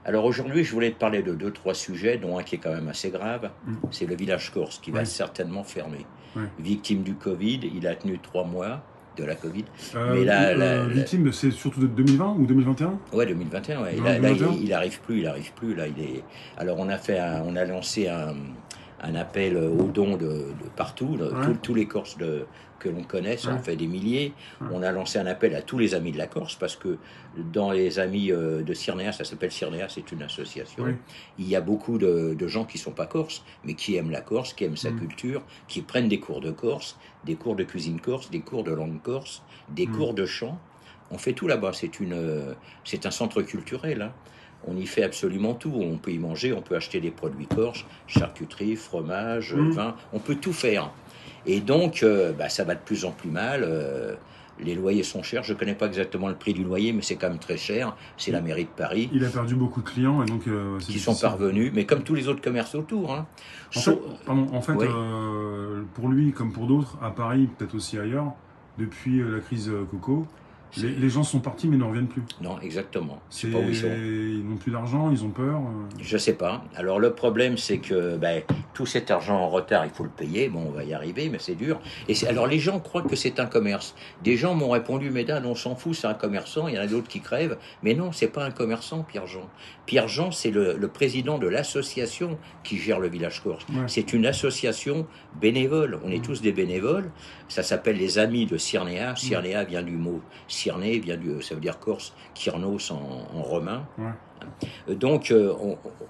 Alors aujourd'hui, je voulais te parler de deux, trois sujets, dont un qui est quand même assez grave. Mm. C'est le village corse qui va Oui, certainement fermer. oui. Victime du Covid, il a tenu 3 mois de la Covid. Mais là, Victime, c'est surtout de 2020 ou 2021? ouais, 2021, ouais. Dans Là, 2021? il arrive plus, il arrive plus. Là, il est. Alors on a lancé un appel aux dons de partout, Ouais, tous les Corses que l'on connaît, ça en ouais, fait des milliers. ouais. On a lancé un appel à tous les amis de la Corse parce que dans les amis de Cyrnéa, ça s'appelle Cyrnéa, c'est une association. Oui. Il y a beaucoup de gens qui sont pas corses, mais qui aiment la Corse, qui aiment sa Mm. culture, qui prennent des cours de Corse, des cours de cuisine corse, des cours de langue corse, des Mm. cours de chant. On fait tout là-bas. C'est un centre culturel, hein. On y fait absolument tout. On peut y manger, on peut acheter des produits corses, charcuterie, fromage, Mm. vin. On peut tout faire. Et donc, ça va de plus en plus mal. Les loyers sont chers. Je ne connais pas exactement le prix du loyer, mais c'est quand même très cher. C'est la mairie de Paris Il a perdu beaucoup de clients et donc c'est qui sont difficile. parvenus, mais comme tous les autres commerces autour, hein. En fait, Oui. pour lui comme pour d'autres, à Paris, peut-être aussi ailleurs, depuis la crise Coco, les gens sont partis mais ne reviennent plus. Non, exactement. Je C'est, sais pas où ils sont. ils n'ont plus d'argent, ils ont peur. Je sais pas. Alors le problème, c'est que tout cet argent en retard, il faut le payer. Bon, on va y arriver, mais c'est dur. Alors les gens croient que c'est un commerce. Des gens m'ont répondu, mesdames, on s'en fout, c'est un commerçant. Il y en a d'autres qui crèvent. Mais non, c'est pas un commerçant, Pierre-Jean. Pierre-Jean, c'est le président de l'association qui gère le village corse. Ouais. C'est une association bénévole. On est Mm. tous des bénévoles. Ça s'appelle les Amis de Cyrnéa. Cyrnéa vient du mot Cyrné, ça veut dire Corse, Kyrnos en romain. Ouais. Donc,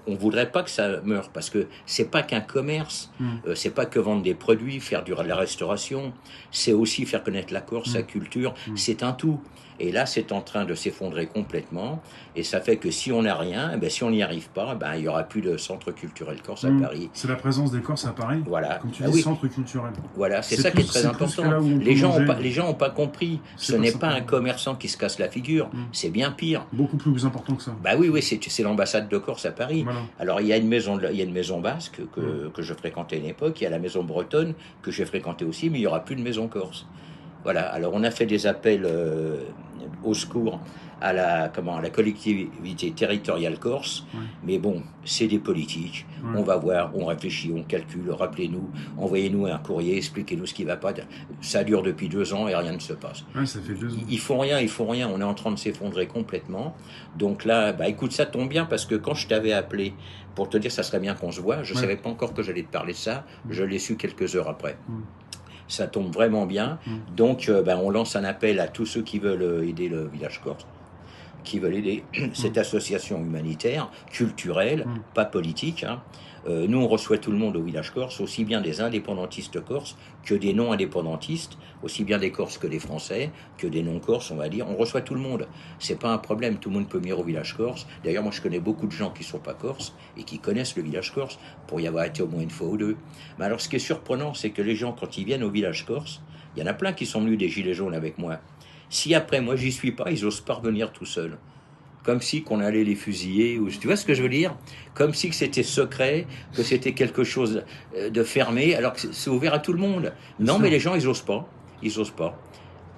on voudrait pas que ça meure parce que c'est pas qu'un commerce, Mm. c'est pas que vendre des produits, faire de la restauration, c'est aussi faire connaître la Corse, sa culture, c'est un tout. Et là, c'est en train de s'effondrer complètement, et ça fait que si on n'a rien, si on n'y arrive pas, il y aura plus de centre culturel corse à Mm. Paris. C'est la présence des Corses à Paris. Voilà. Comme tu Ah dis, oui. centre culturel. Voilà, c'est C'est ça qui est plus- très c'est plus que important. là où on peut Les gens manger. ont pas compris. C'est Ce pas n'est ça. pas un commerçant qui se casse la figure, c'est bien pire. Beaucoup plus important que ça. Bah oui, oui, c'est l'ambassade de Corse à Paris. Voilà. Alors il y a une maison basque que je fréquentais à une époque, il y a la maison bretonne que j'ai fréquentée aussi, mais il n'y aura plus de maison corse. Voilà, alors on a fait des appels au secours à la collectivité territoriale corse, Ouais. mais bon, c'est des politiques. Ouais. On va voir, on réfléchit, on calcule, rappelez-nous, envoyez-nous un courrier, expliquez-nous ce qui ne va pas. Ça dure depuis 2 ans et rien ne se passe. Ouais, ça fait 2 ans. Ils font rien, on est en train de s'effondrer complètement. Donc là, écoute, ça tombe bien parce que quand je t'avais appelé pour te dire ça serait bien qu'on se voit, je Ouais. savais pas encore que j'allais te parler de ça, je l'ai su quelques heures après. Mm. Ça tombe vraiment bien. Donc on lance un appel à tous ceux qui veulent aider le village corse, qui veulent aider cette association humanitaire, culturelle, pas politique, hein. Nous, on reçoit tout le monde au village corse, aussi bien des indépendantistes corses que des non-indépendantistes, aussi bien des Corses que des Français, que des non-Corses, on va dire. On reçoit tout le monde. C'est pas un problème, tout le monde peut venir au village corse. D'ailleurs, moi, je connais beaucoup de gens qui sont pas corses et qui connaissent le village corse pour y avoir été au moins une fois ou deux. Mais alors, ce qui est surprenant, c'est que les gens, quand ils viennent au village corse, il y en a plein qui sont venus des gilets jaunes avec moi. Si après, moi, j'y suis pas, ils osent pas revenir tout seuls. Comme si qu'on allait les fusiller, ou tu vois ce que je veux dire? Comme si que c'était secret, que c'était quelque chose de fermé, alors que c'est ouvert à tout le monde. Non, sûr. mais les gens, ils osent pas. Ils osent pas.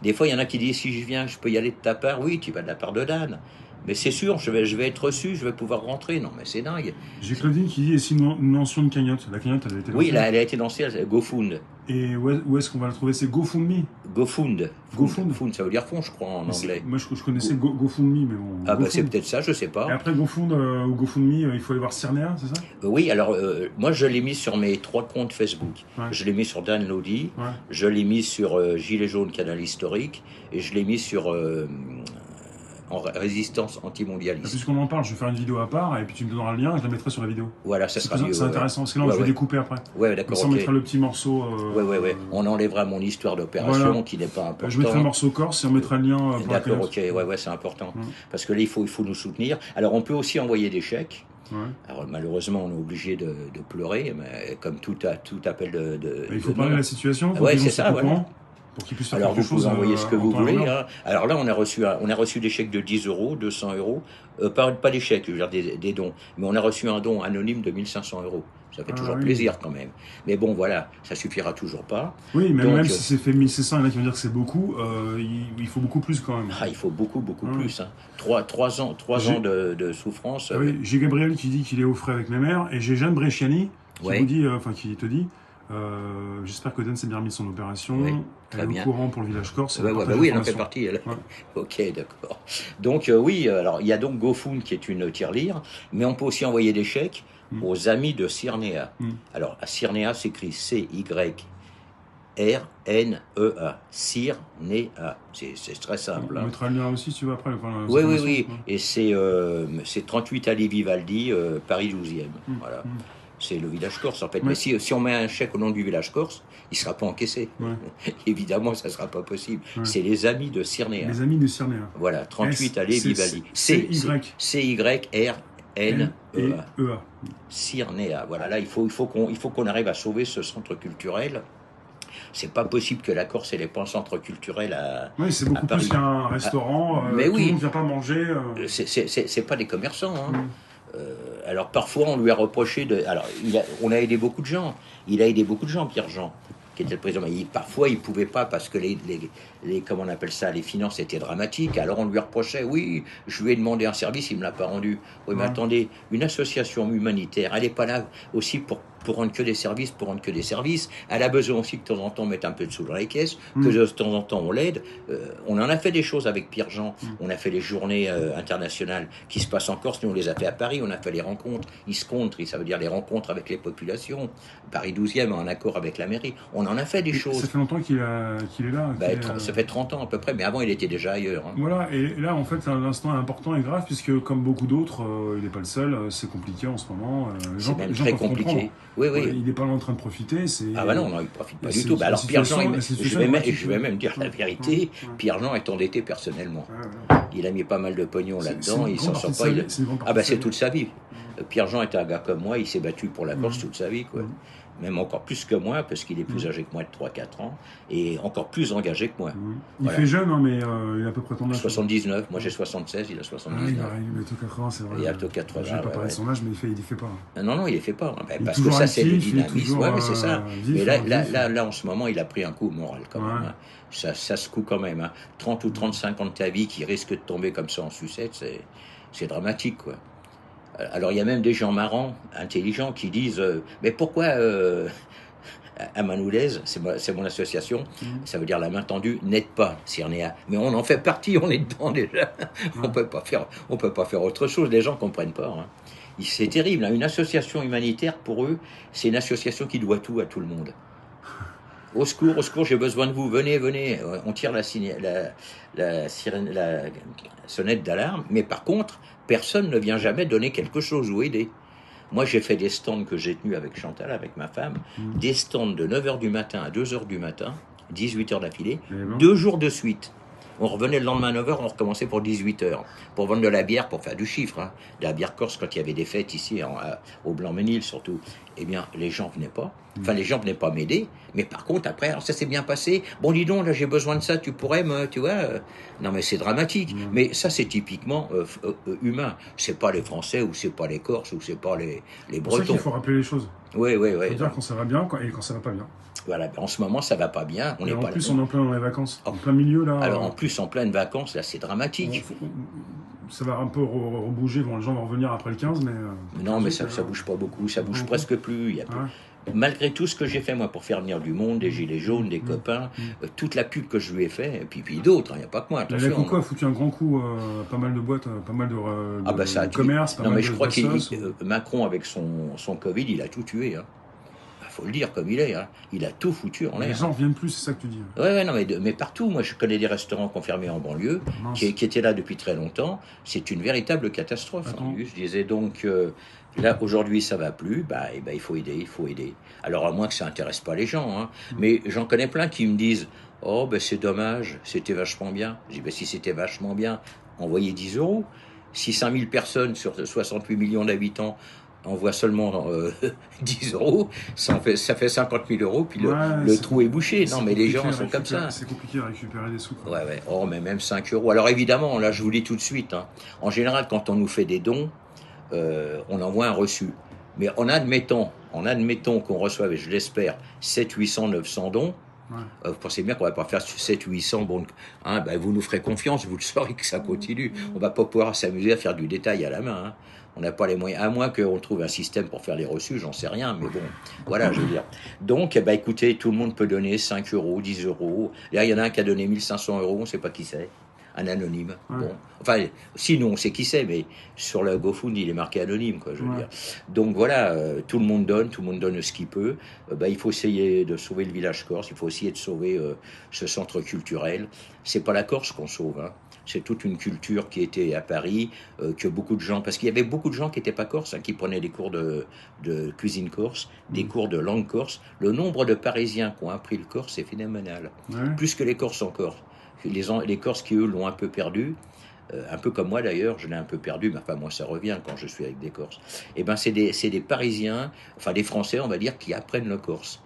Des fois, il y en a qui disent, si je viens, je peux y aller de ta part. Oui, tu vas de la part de Dan. Mais c'est sûr, je vais être reçu, je vais pouvoir rentrer. Non, mais c'est dingue. J'ai Claudine qui dit, et sinon, une mention de cagnotte. La cagnotte, elle a été Oui, lancée. là, elle a été lancée, GoFund. Et où est-ce qu'on va la trouver? C'est GoFundMe. GoFund. GoFund. Fund, ça veut dire fond, je crois, en anglais. Moi, je connaissais GoFundMe, mais bon. Ah, c'est GoFund. peut-être ça, je sais Et pas. après GoFund ou GoFundMe, il faut aller voir Cyrnéa, c'est ça? Oui, alors moi je l'ai mis sur mes 3 comptes Facebook. Ouais. Je l'ai mis sur Dan Lodi, Ouais. je l'ai mis sur Gilet jaune Canal historique et je l'ai mis sur en résistance antimondialiste. Puisqu'on en parle, je vais faire une vidéo à part et puis tu me donneras le lien et je la mettrai sur la vidéo. Voilà, ça sera mieux. C'est intéressant parce que là, Ouais, je vais ouais. découper après. Ouais, Comme d'accord, ça, on ok. mettra le petit morceau. Ouais. On enlèvera mon histoire d'opération Voilà. qui n'est pas important. Je mettrai le morceau corse et on mettra le lien pour la D'accord, cagnotte. ok, ouais, c'est important. Ouais. Parce que là, il faut nous soutenir. Alors, on peut aussi envoyer des chèques. Ouais. Alors, malheureusement, on est obligé de pleurer, mais comme tout appel de Il faut de parler de nom. la situation. Faut Ouais, que les gens c'est ça, soient au voilà. courant. pour qu'ils puissent faire Alors quelque vous pouvez chose envoyer ce que en vous temps et en voulez. heure. Hein. Alors là, on a reçu des chèques de 10 euros, 200 euros, pas des chèques, je veux dire des dons, mais on a reçu un don anonyme de 1500 euros. Ça fait Ah toujours oui. plaisir quand même. Mais bon, voilà, ça suffira toujours pas. Oui, même Donc, si c'est fait 1600, il y en a qui vont dire que c'est beaucoup, il faut beaucoup plus quand même. il faut beaucoup Hein. plus. Hein. Trois ans J'ai de souffrance. ah oui, j'ai Gabriel qui dit qu'il est au frais avec mes mères, et j'ai Jeanne Bresciani qui vous Ouais, dit, qui te dit, j'espère que Dan s'est bien remis de son ouais, opération, elle très est au bien. courant pour le village corse, elle Ouais, ouais, bah partage oui, elle en fait l'information. partie. Elle. Ouais. Ok, d'accord. Donc oui, alors il y a donc GoFund qui est une tirelire, mais on peut aussi envoyer des chèques Mm. aux amis de Cyrnéa. Mm. Alors, à Cyrnéa s'écrit C-Y-R-N-E-A. Cyrnéa. C'est très simple. On Hein. mettra le lien aussi si tu veux après, enfin, les Oui, oui, informations. oui. Ouais. Et c'est 38 allée Vivaldi, Paris 12e. Mm. Voilà. Mm. C'est le village corse en fait. Mais Ouais. si on met un chèque au nom du village corse, il ne sera pas encaissé. Ouais. Évidemment, ça ne sera pas possible. Ouais. C'est les amis de Cyrnéa. Les amis de Cyrnéa. Voilà, 38 allée Vivaldi. C-Y-R-N-E-A. N-E-A. Cyrnéa. Voilà, là, il faut qu'on arrive à sauver ce centre culturel. C'est pas possible que la Corse n'ait pas un centre culturel Oui, c'est à beaucoup plus Paris. qu'un restaurant. Mais Tout le oui, monde ne vient pas manger. c'est pas des commerçants. Hein. Mm. Alors parfois on lui a reproché de. Alors on a aidé beaucoup de gens. Il a aidé beaucoup de gens, Pierre Jean, qui était le président. Mais parfois il pouvait pas parce que comment on appelle ça, les finances étaient dramatiques. Alors on lui reprochait. Oui, je lui ai demandé un service, il me l'a pas rendu. Oui, mais Ouais. attendez, une association humanitaire, elle est pas là aussi pour rendre que des services, pour rendre que des services. Elle a besoin aussi que de temps en temps on mette un peu de sous dans les caisses, que de temps en temps on l'aide. On en a fait des choses avec Pierre Jean. On a fait les journées internationales qui se passent en Corse. Nous on les a fait à Paris. On a fait les rencontres. Ça veut dire les rencontres avec les populations. Paris 12e en accord avec la mairie. On en a fait des Ça choses. fait longtemps qu'il est là. Ça fait 30 ans à peu près, mais avant il était déjà ailleurs. Hein. Voilà, et là en fait l'instant est important et grave puisque comme beaucoup d'autres, il n'est pas le seul, c'est compliqué en ce moment. C'est même Les gens très peuvent compliqué. comprendre. Oui, oui. Ouais, il n'est pas là en train de profiter. Ah bah non, il ne profite pas et du c'est- tout. Bah la alors Pierre Jean, situation- la situation est je vais même dire la Ouais, vérité, ouais, ouais. Pierre Jean est endetté personnellement. Ouais, voilà. Il a mis pas mal de pognon C'est là-dedans, une il grande s'en sort partie pas. de sa vie, c'est une grande Ah partie bah de sa c'est vie. toute sa vie. Pierre Jean est un gars comme moi, il s'est battu pour la Corse toute sa vie, quoi. Même encore plus que moi, parce qu'il est plus âgé que moi de 3-4 ans, et encore plus engagé que moi. Il Voilà. fait jeune, hein, mais il a à peu près ton âge. 79, moi j'ai 76, il a Ah, il 79. arrive bientôt 80, c'est vrai. Il a bientôt 80, Je vais pas ouais, parler ouais. de son âge, mais il fait pas. Non, non, il les fait pas. Hein. Il est Parce que toujours ça, c'est le actif, il est dynamisme. toujours, Ouais, mais c'est ça. vif, Mais vif. là, en ce moment, il a pris un coup moral quand même. Ouais. Hein. Ça secoue quand même. Hein. 30 ou 35 ans de ta vie qui risquent de tomber comme ça en sucette, c'est dramatique, quoi. Alors, il y a même des gens marrants, intelligents, qui disent mais pourquoi à Manoulaise, c'est mon association, ça veut dire la main tendue, n'aide pas Cyrnéa. Mais on en fait partie, on est dedans déjà. On peut pas faire autre chose. Les gens comprennent pas. Hein. C'est terrible. Hein. Une association humanitaire, pour eux, c'est une association qui doit tout à tout le monde. Au secours, j'ai besoin de vous. Venez, venez. On tire la sonnette d'alarme. Mais par contre, personne ne vient jamais donner quelque chose ou aider. Moi, j'ai fait des stands que j'ai tenus avec Chantal, avec ma femme, des stands de 9h du matin à 2h du matin, 18h d'affilée, 2 jours de suite. On revenait le lendemain à 9h, on recommençait pour 18h, pour vendre de la bière, pour faire du chiffre, hein. De la bière corse quand il y avait des fêtes ici, au Blanc-Ménil surtout. Eh bien, les gens venaient pas. Enfin, les gens venaient pas m'aider, mais par contre, après, alors ça s'est bien passé. Bon, dis donc, là, j'ai besoin de ça, tu pourrais tu vois. Non, mais c'est dramatique. Mais ça, c'est typiquement humain. C'est pas les Français, ou c'est pas les Corses, ou c'est pas les C'est pour ça Bretons. qu'il faut rappeler les choses. Oui, oui, Il oui. faut dire quand ça va bien et quand ça va pas bien. Voilà, en ce moment, ça va pas bien. On Et n'est en pas plus, là. on est en plein dans les vacances. En plein milieu, là. Alors, en plus, en pleine vacances, là, c'est dramatique. Ça va un peu rebouger, bon, les gens vont revenir après le 15, mais... Non, mais ça bouge pas beaucoup, ça bouge presque plus. Il y a plus. Malgré tout ce que j'ai fait, moi, pour faire venir du monde, des gilets jaunes, des copains, toute la pub que je lui ai fait, et puis d'autres, il n'y a pas que moi, La attention. Coco a foutu un grand coup, pas mal de boîtes, pas mal de Ah bah ça a tué. commerces, pas Non, mal mais de je crois qu'il d'assos. Macron, avec son Covid, il a tout tué. Hein. Faut le dire comme il est. Hein. Il a tout foutu en Les l'air. gens reviennent plus, c'est ça que tu dis. Ouais, non, mais partout. Moi, je connais des restaurants confirmés en banlieue qui étaient là depuis très longtemps. C'est une véritable catastrophe. Hein. Je disais donc, là, aujourd'hui, ça va plus. Il faut aider, il faut aider. Alors, à moins que ça intéresse pas les gens. Hein. Mais j'en connais plein qui me disent, oh, c'est dommage, c'était vachement bien. Je dis, si c'était vachement bien, envoyez 10 euros. Si 5000 personnes sur 68 millions d'habitants envoie seulement 10 euros, ça fait 50 000 euros, puis Ouais, le trou est bouché. Non, mais les gens sont comme récupérer- ça. C'est compliqué à récupérer des sous, quoi. Ouais, ouais. Oh, mais même 5 euros. Alors évidemment, là, je vous dis tout de suite, hein, en général, quand on nous fait des dons, on envoie un reçu. Mais en admettant qu'on reçoive, et je l'espère, 700, 800, 900 dons, Ouais. vous pensez bien qu'on va pas faire 700, 800, bon, hein, ben, vous nous ferez confiance, vous le saurez que ça continue. On va pas pouvoir s'amuser à faire du détail à la main. Hein. On n'a pas les moyens, à moins qu'on trouve un système pour faire les reçus, j'en sais rien, mais bon, voilà, je veux dire. Donc, bah, écoutez, tout le monde peut donner 5 euros, 10 euros. Là, il y en a un qui a donné 1500 euros, on ne sait pas qui c'est. Un anonyme. Ouais. Bon. Enfin, si nous on sait qui c'est, mais sur le GoFund il est marqué anonyme, quoi, je veux dire. Donc voilà, tout le monde donne ce qu'il peut. Bah, il faut essayer de sauver le village corse, il faut essayer de sauver ce centre culturel. C'est pas la Corse qu'on sauve, hein. C'est toute une culture qui était à Paris, que beaucoup de gens, parce qu'il y avait beaucoup de gens qui n'étaient pas corses, hein, qui prenaient des cours de cuisine corse, des cours de langue corse. Le nombre de Parisiens qui ont appris le corse est phénoménal, plus que les Corses encore. Les Corses qui, eux, l'ont un peu perdu, un peu comme moi d'ailleurs, je l'ai un peu perdu, mais enfin moi ça revient quand je suis avec des Corses. Et ben c'est des Parisiens, enfin des Français on va dire, qui apprennent le corse.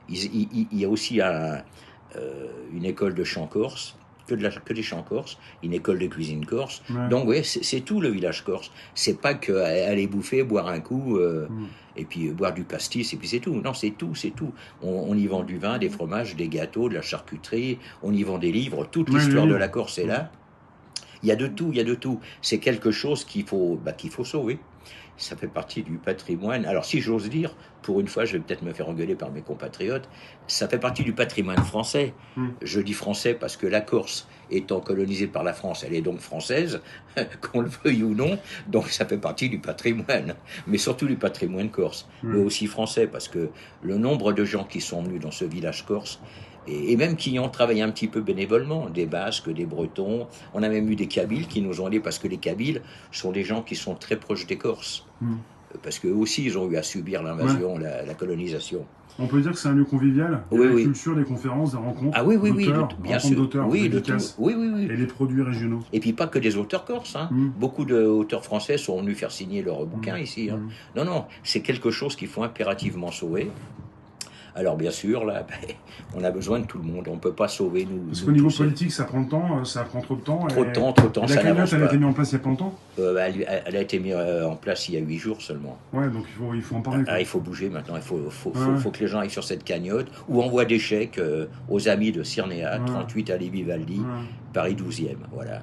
Il y a aussi une école de chant corse, que des chants corse, une école de cuisine corse. Ouais. Donc oui, c'est tout le village corse. C'est pas que aller bouffer, boire un coup, et puis boire du pastis, et puis c'est tout. Non, c'est tout, c'est tout. On y vend du vin, des fromages, des gâteaux, de la charcuterie, on y vend des livres, toute l'histoire de la Corse est là. Il y a de tout, il y a de tout. C'est quelque chose qu'il faut sauver. Ça fait partie du patrimoine. Alors, si j'ose dire, pour une fois, je vais peut-être me faire engueuler par mes compatriotes, ça fait partie du patrimoine français. Je dis français parce que la Corse, étant colonisée par la France, elle est donc française, qu'on le veuille ou non, donc ça fait partie du patrimoine, mais surtout du patrimoine corse, mais aussi français, parce que le nombre de gens qui sont venus dans ce village corse, et même qui y ont travaillé un petit peu bénévolement, des Basques, des Bretons, on a même eu des Kabyles qui nous ont aidés, parce que les Kabyles sont des gens qui sont très proches des Corses, parce qu'eux aussi ils ont eu à subir l'invasion, la colonisation. On peut dire que c'est un lieu convivial. Il y a la culture, des conférences, des rencontres. Ah oui, bien sûr. D'auteurs, Oui, oui. Et les produits régionaux. Et puis pas que des auteurs corses. Hein. Beaucoup d'auteurs français sont venus faire signer leurs bouquins ici. Hein. Non, c'est quelque chose qu'il faut impérativement sauver. Alors bien sûr, là, on a besoin de tout le monde. On ne peut pas sauver nous. Parce qu'au niveau politique, ça prend le temps, ça prend trop de temps. Trop de temps, la ça n'avance pas. Elle a pas. été mise en place il y a pas longtemps. Elle a été mise en place il y a 8 jours seulement. Ouais, donc il faut en parler. Il faut bouger maintenant. Il faut que les gens aillent sur cette cagnotte ou envoient des chèques aux amis de Cyrnéa, 38 à Vivaldi, Paris 12e. Voilà.